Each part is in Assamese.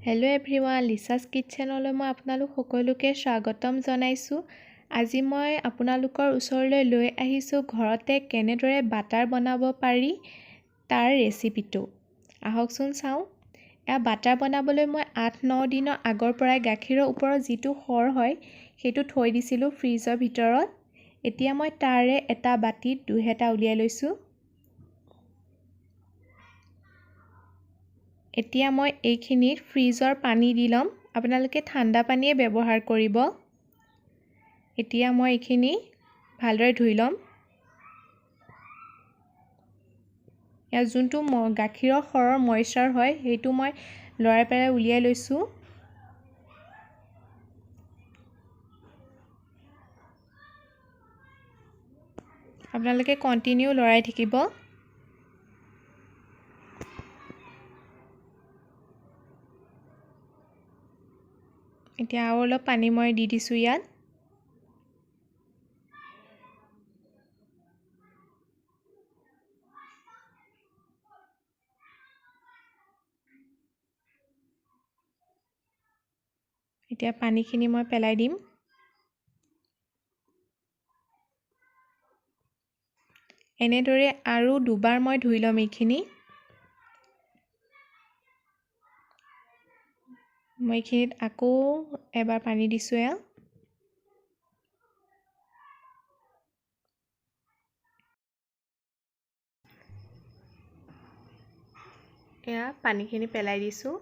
হেল্ল' এভৰিৱান, লিচাছ কিটচেনলৈ মই আপোনালোক সকলোকে স্বাগতম জনাইছোঁ। আজি মই আপোনালোকৰ ওচৰলৈ লৈ আহিছোঁ ঘৰতে কেনেদৰে বাটাৰ বনাব পাৰি তাৰ ৰেচিপিটো। আহকচোন চাওঁ। এয়া বাটাৰ বনাবলৈ মই 8-9 দিনৰ আগৰ পৰাই গাখীৰৰ ওপৰত যিটো সৰ হয় সেইটো থৈ দিছিলোঁ ফ্ৰিজৰ ভিতৰত। এতিয়া মই তাৰে এটা বাটিত 2 হেতা উলিয়াই লৈছোঁ। এতিয়া মই এইখিনিত ফ্ৰিজৰ পানী দি ল'ম। আপোনালোকে ঠাণ্ডা পানীয়ে ব্যৱহাৰ কৰিব। এতিয়া মই এইখিনি ভালদৰে ধুই ল'ম। ইয়াৰ যোনটো গাখীৰৰ সৰৰ মইশ্চাৰ হয় সেইটো মই লৰাই পেলাই উলিয়াই লৈছোঁ। আপোনালোকে কণ্টিনিউ লৰাই থাকিব। এতিয়া আৰু অলপ পানী মই দি দিছোঁ ইয়াত। এতিয়া পানীখিনি মই পেলাই দিম। এনেদৰে আৰু দুবাৰ মই ধুই ল'ম এইখিনি। মই এইখিনিত আকৌ এবাৰ পানী দিছোঁ। এয়া পানীখিনি পেলাই দিছোঁ।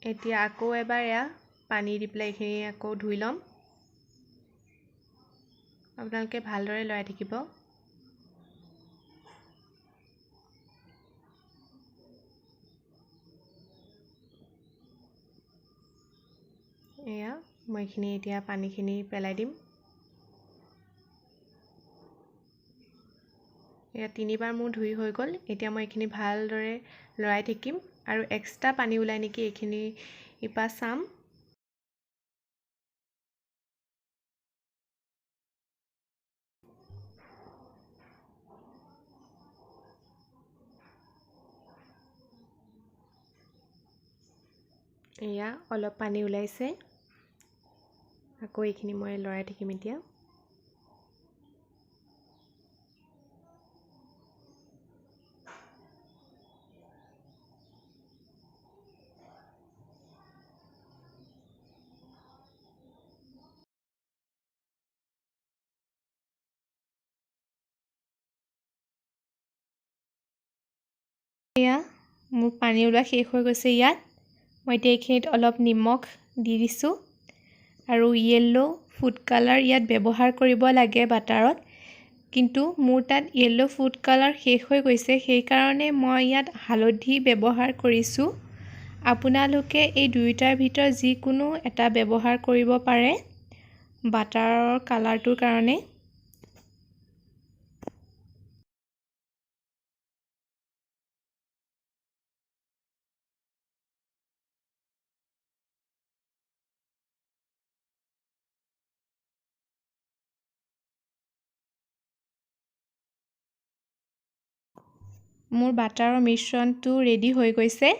এতিয়া আকৌ এবাৰ এয়া পানী দি পেলাই এইখিনি আকৌ ধুই ল'ম। আপোনালোকে ভালদৰে লৰাই থাকিব। এয়া মই এইখিনি এতিয়া পানীখিনি পেলাই দিম। এয়া 3বাৰ মোৰ ধুই হৈ গ'ল। এতিয়া মই এইখিনি ভালদৰে লৰাই থাকিম আৰু এক্সট্ৰা পানী ওলাই নেকি এইখিনি ইপা চাম। এয়া অলপ পানী ওলাইছে। আকৌ এইখিনি মই লৰাই থাকিম এতিয়া। এয়া মোৰ পানী ওলোৱা শেষ হৈ গৈছে ইয়াত। মই এতিয়া এইখিনিত অলপ নিমখ দি দিছোঁ আৰু য়েল্লো ফুড কালাৰ ইয়াত ব্যৱহাৰ কৰিব লাগে বাটাৰত। কিন্তু মোৰ তাত য়েল্লো ফুড কালাৰ শেষ হৈ গৈছে, সেইকাৰণে মই ইয়াত হালধি ব্যৱহাৰ কৰিছোঁ। আপোনালোকে এই দুয়োটাৰ ভিতৰত যিকোনো এটা ব্যৱহাৰ কৰিব পাৰে বাটাৰৰ কালাৰটোৰ কাৰণে। মোৰ বাটাৰৰ মিশ্ৰণটো ৰেডি হৈ গৈছে।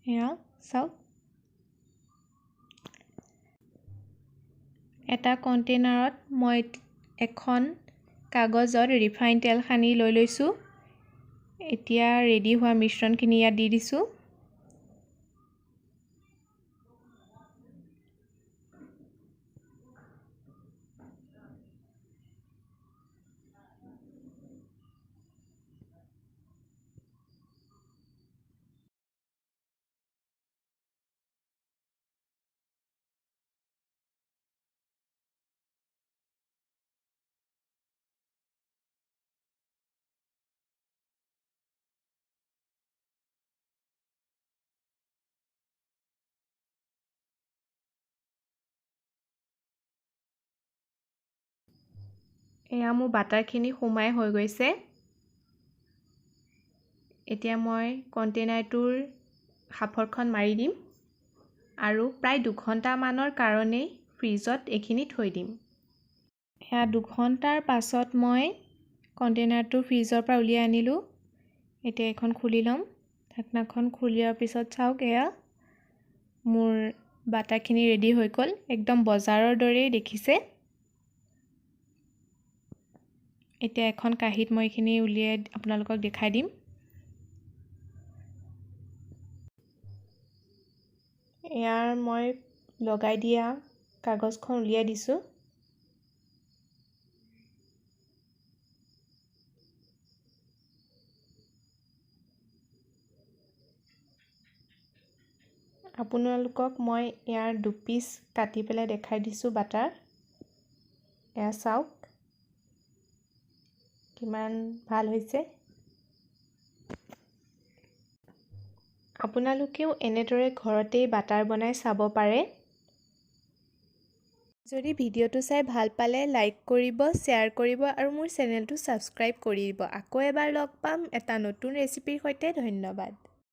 এয়া চাওক। এটা কণ্টেইনাৰত মই এখন কাগজত ৰিফাইন তেল সানি লৈ লৈছোঁ। এতিয়া ৰেডি হোৱা মিশ্ৰণখিনি ইয়াত দি দিছোঁ। এয়া মোৰ বাটাৰখিনি সোমাই হৈ গৈছে। এতিয়া মই কণ্টেইনাৰটোৰ সাফৰখন মাৰি দিম আৰু প্ৰায় 2 ঘণ্টামানৰ কাৰণে ফ্ৰিজত এইখিনি থৈ দিম। এয়া 2 ঘণ্টাৰ পাছত মই কণ্টেইনাৰটো ফ্ৰিজৰ পৰা উলিয়াই আনিলোঁ। এতিয়া এখন খুলি ল'ম। ঢাকনাখন খুলিয়াৰ পিছত চাওক, এয়া মোৰ বাটাৰখিনি ৰেডি হৈ গ'ল। একদম বজাৰৰ দৰেই দেখিছে। এতিয়া এখন কাঁহীত মই এইখিনি উলিয়াই আপোনালোকক দেখাই দিম। ইয়াৰ মই লগাই দিয়া কাগজখন উলিয়াই দিছোঁ। আপোনালোকক মই ইয়াৰ 2 পিচ কাটি পেলাই দেখাই দিছোঁ বাটাৰ। এয়া চাওক কিমান ভাল হৈছে। আপোনালোকেও এনেদৰে ঘৰতেই বাটাৰ বনাই চাব পাৰে। যদি ভিডিঅ'টো চাই ভাল পালে লাইক কৰিব, শ্বেয়াৰ কৰিব আৰু মোৰ চেনেলটো ছাবস্ক্ৰাইব কৰি দিব। আকৌ এবাৰ লগ পাম এটা নতুন ৰেচিপিৰ সৈতে। ধন্যবাদ।